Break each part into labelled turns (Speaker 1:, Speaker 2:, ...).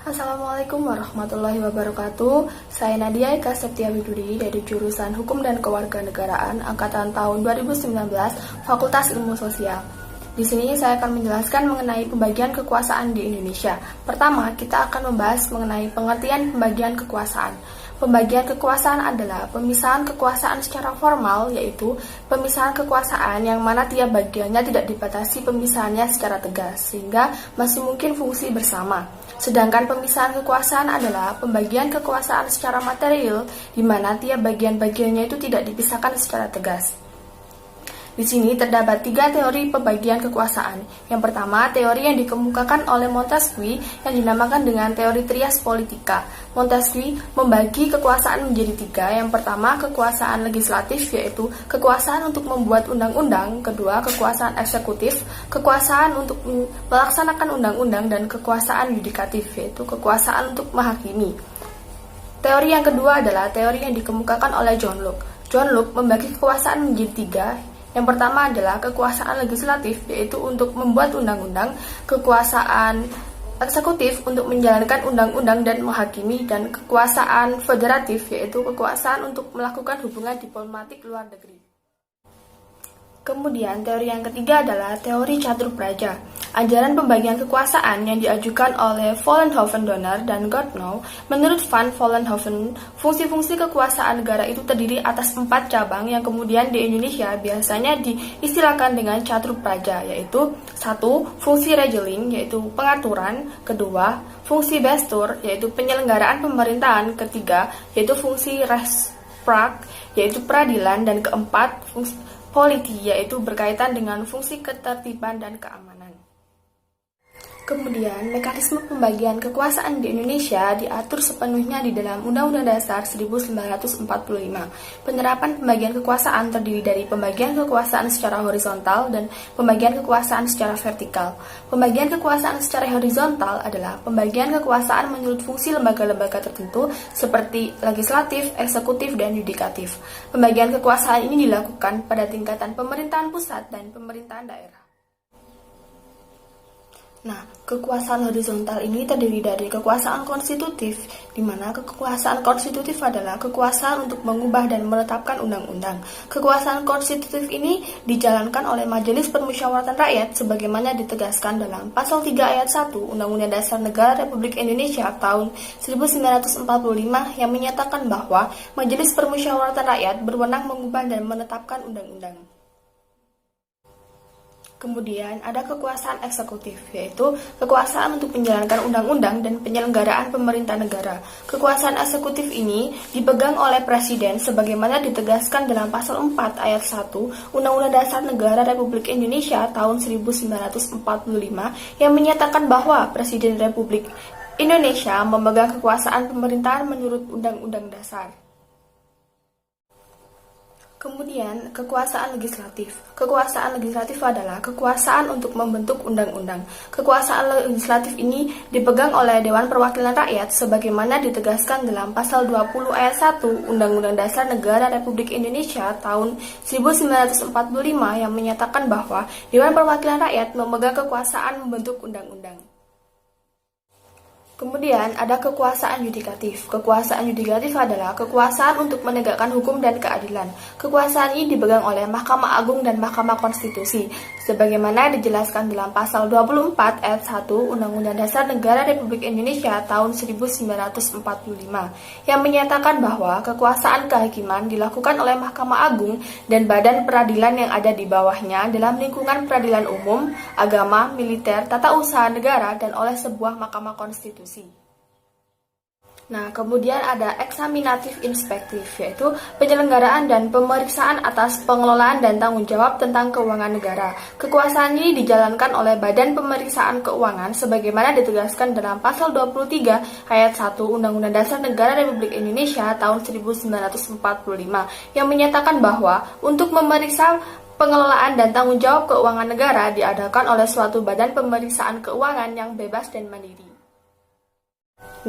Speaker 1: Assalamualaikum warahmatullahi wabarakatuh. Saya Nadia Eka Septia Widuri dari jurusan Hukum dan Kewarganegaraan angkatan tahun 2019, Fakultas Ilmu Sosial. Di sini saya akan menjelaskan mengenai pembagian kekuasaan di Indonesia. Pertama, kita akan membahas mengenai pengertian pembagian kekuasaan. Pembagian kekuasaan adalah pemisahan kekuasaan secara formal, yaitu pemisahan kekuasaan yang mana tiap bagiannya tidak dibatasi pemisahannya secara tegas, sehingga masih mungkin fungsi bersama. Sedangkan pemisahan kekuasaan adalah pembagian kekuasaan secara material, di mana tiap bagian-bagiannya itu tidak dipisahkan secara tegas. Di sini terdapat 3 teori pembagian kekuasaan. Yang pertama, teori yang dikemukakan oleh Montesquieu yang dinamakan dengan teori trias politica. Montesquieu membagi kekuasaan menjadi 3. Yang pertama, kekuasaan legislatif, yaitu kekuasaan untuk membuat undang-undang. Kedua, kekuasaan eksekutif, kekuasaan untuk melaksanakan undang-undang. Dan kekuasaan yudikatif, yaitu kekuasaan untuk menghakimi. Teori yang kedua adalah teori yang dikemukakan oleh John Locke. John Locke membagi kekuasaan menjadi 3. Yang pertama adalah kekuasaan legislatif, yaitu untuk membuat undang-undang, kekuasaan eksekutif untuk menjalankan undang-undang dan menghakimi, dan kekuasaan federatif, yaitu kekuasaan untuk melakukan hubungan diplomatik luar negeri. Kemudian, teori yang ketiga adalah teori catur praja. Ajaran pembagian kekuasaan yang diajukan oleh Vollenhoven Donner dan Gottnow. Menurut Van Vollenhoven, fungsi-fungsi kekuasaan negara itu terdiri atas 4 cabang yang kemudian di Indonesia biasanya diistilahkan dengan catur praja, yaitu 1. Fungsi regeling, yaitu pengaturan. Kedua, fungsi bestur, yaitu penyelenggaraan pemerintahan. Ketiga, yaitu fungsi Rechtspraak, yaitu peradilan. Dan keempat, fungsi politi, yaitu berkaitan dengan fungsi ketertiban dan keamanan. Kemudian, mekanisme pembagian kekuasaan di Indonesia diatur sepenuhnya di dalam Undang-Undang Dasar 1945. Penerapan pembagian kekuasaan terdiri dari pembagian kekuasaan secara horizontal dan pembagian kekuasaan secara vertikal. Pembagian kekuasaan secara horizontal adalah pembagian kekuasaan menurut fungsi lembaga-lembaga tertentu seperti legislatif, eksekutif, dan yudikatif. Pembagian kekuasaan ini dilakukan pada tingkatan pemerintahan pusat dan pemerintahan daerah. Nah, kekuasaan horizontal ini terdiri dari kekuasaan konstitutif, di mana kekuasaan konstitutif adalah kekuasaan untuk mengubah dan menetapkan undang-undang. Kekuasaan konstitutif ini dijalankan oleh Majelis Permusyawaratan Rakyat sebagaimana ditegaskan dalam Pasal 3 Ayat 1 Undang-Undang Dasar Negara Republik Indonesia tahun 1945 yang menyatakan bahwa Majelis Permusyawaratan Rakyat berwenang mengubah dan menetapkan undang-undang. Kemudian ada kekuasaan eksekutif, yaitu kekuasaan untuk menjalankan undang-undang dan penyelenggaraan pemerintah negara. Kekuasaan eksekutif ini dipegang oleh Presiden sebagaimana ditegaskan dalam Pasal 4 Ayat 1 Undang-Undang Dasar Negara Republik Indonesia tahun 1945 yang menyatakan bahwa Presiden Republik Indonesia memegang kekuasaan pemerintahan menurut Undang-Undang Dasar. Kemudian, kekuasaan legislatif. Kekuasaan legislatif adalah kekuasaan untuk membentuk undang-undang. Kekuasaan legislatif ini dipegang oleh Dewan Perwakilan Rakyat sebagaimana ditegaskan dalam Pasal 20 Ayat 1 Undang-Undang Dasar Negara Republik Indonesia tahun 1945 yang menyatakan bahwa Dewan Perwakilan Rakyat memegang kekuasaan membentuk undang-undang. Kemudian ada kekuasaan yudikatif. Kekuasaan yudikatif adalah kekuasaan untuk menegakkan hukum dan keadilan. Kekuasaan ini dipegang oleh Mahkamah Agung dan Mahkamah Konstitusi, sebagaimana dijelaskan dalam Pasal 24 Ayat 1 Undang-Undang Dasar Negara Republik Indonesia tahun 1945, yang menyatakan bahwa kekuasaan kehakiman dilakukan oleh Mahkamah Agung dan badan peradilan yang ada di bawahnya dalam lingkungan peradilan umum, agama, militer, tata usaha negara, dan oleh sebuah Mahkamah Konstitusi. Nah, kemudian ada eksaminatif inspektif, yaitu penyelenggaraan dan pemeriksaan atas pengelolaan dan tanggung jawab tentang keuangan negara. Kekuasaan ini dijalankan oleh Badan Pemeriksaan Keuangan sebagaimana ditegaskan dalam Pasal 23 Ayat 1 Undang-Undang Dasar Negara Republik Indonesia tahun 1945 yang menyatakan bahwa untuk memeriksa pengelolaan dan tanggung jawab keuangan negara diadakan oleh suatu badan pemeriksaan keuangan yang bebas dan mandiri.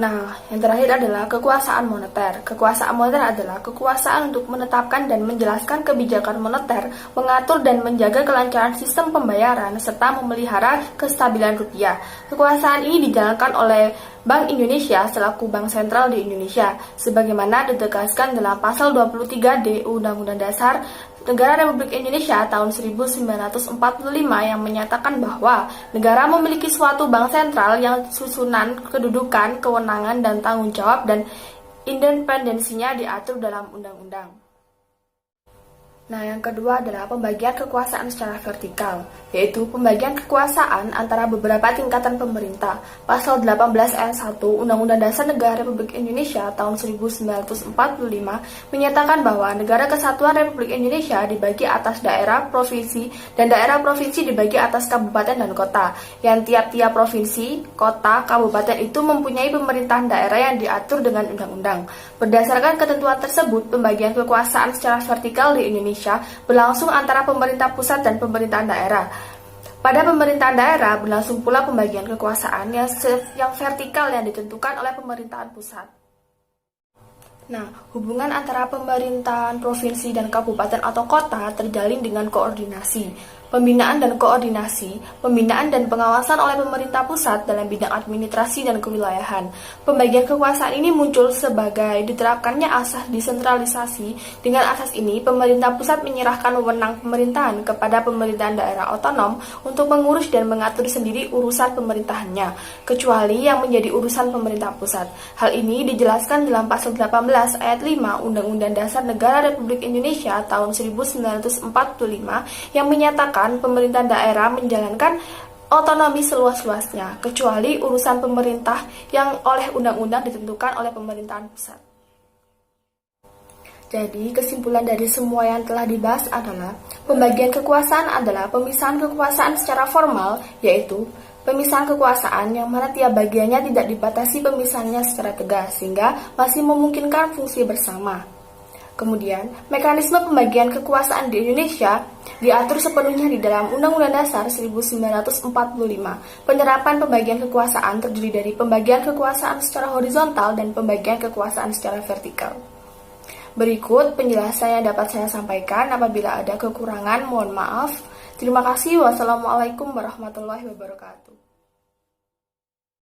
Speaker 1: Nah, yang terakhir adalah kekuasaan moneter. Kekuasaan moneter adalah kekuasaan untuk menetapkan dan menjelaskan kebijakan moneter, mengatur dan menjaga kelancaran sistem pembayaran, serta memelihara kestabilan rupiah. Kekuasaan ini dijalankan oleh Bank Indonesia selaku Bank Sentral di Indonesia, sebagaimana ditegaskan dalam pasal 23D Undang-Undang Dasar Negara Republik Indonesia tahun 1945 yang menyatakan bahwa negara memiliki suatu bank sentral yang susunan kedudukan, kewenangan, dan tanggung jawab dan independensinya diatur dalam undang-undang. Nah, yang kedua adalah pembagian kekuasaan secara vertikal, yaitu pembagian kekuasaan antara beberapa tingkatan pemerintah. Pasal 18 ayat 1 Undang-Undang Dasar Negara Republik Indonesia tahun 1945 menyatakan bahwa Negara Kesatuan Republik Indonesia dibagi atas daerah, provinsi, dan daerah provinsi dibagi atas kabupaten dan kota, yang tiap-tiap provinsi, kota, kabupaten itu mempunyai pemerintahan daerah yang diatur dengan undang-undang. Berdasarkan ketentuan tersebut, pembagian kekuasaan secara vertikal di Indonesia berlangsung antara pemerintah pusat dan pemerintahan daerah. Pada pemerintahan daerah berlangsung pula pembagian kekuasaan yang vertikal yang ditentukan oleh pemerintahan pusat. Nah, hubungan antara pemerintahan provinsi dan kabupaten atau kota terjalin dengan koordinasi. Pembinaan dan koordinasi, pembinaan dan pengawasan oleh pemerintah pusat dalam bidang administrasi dan kewilayahan. Pembagian kekuasaan ini muncul sebagai diterapkannya asas desentralisasi. Dengan asas ini, pemerintah pusat menyerahkan wewenang pemerintahan kepada pemerintahan daerah otonom untuk mengurus dan mengatur sendiri urusan pemerintahannya, kecuali yang menjadi urusan pemerintah pusat. Hal ini dijelaskan dalam pasal 18 ayat 5 Undang-Undang Dasar Negara Republik Indonesia tahun 1945 yang menyatakan pemerintahan daerah menjalankan otonomi seluas-luasnya, kecuali urusan pemerintah yang oleh undang-undang ditentukan oleh pemerintahan pusat. Jadi, kesimpulan dari semua yang telah dibahas adalah pembagian kekuasaan adalah pemisahan kekuasaan secara formal, yaitu pemisahan kekuasaan yang mana tiap bagiannya tidak dibatasi pemisahannya secara tegas, sehingga masih memungkinkan fungsi bersama. Kemudian, mekanisme pembagian kekuasaan di Indonesia diatur sepenuhnya di dalam Undang-Undang Dasar 1945. Penerapan pembagian kekuasaan terdiri dari pembagian kekuasaan secara horizontal dan pembagian kekuasaan secara vertikal. Berikut penjelasan yang dapat saya sampaikan. Apabila ada kekurangan, mohon maaf. Terima kasih. Wassalamualaikum warahmatullahi wabarakatuh.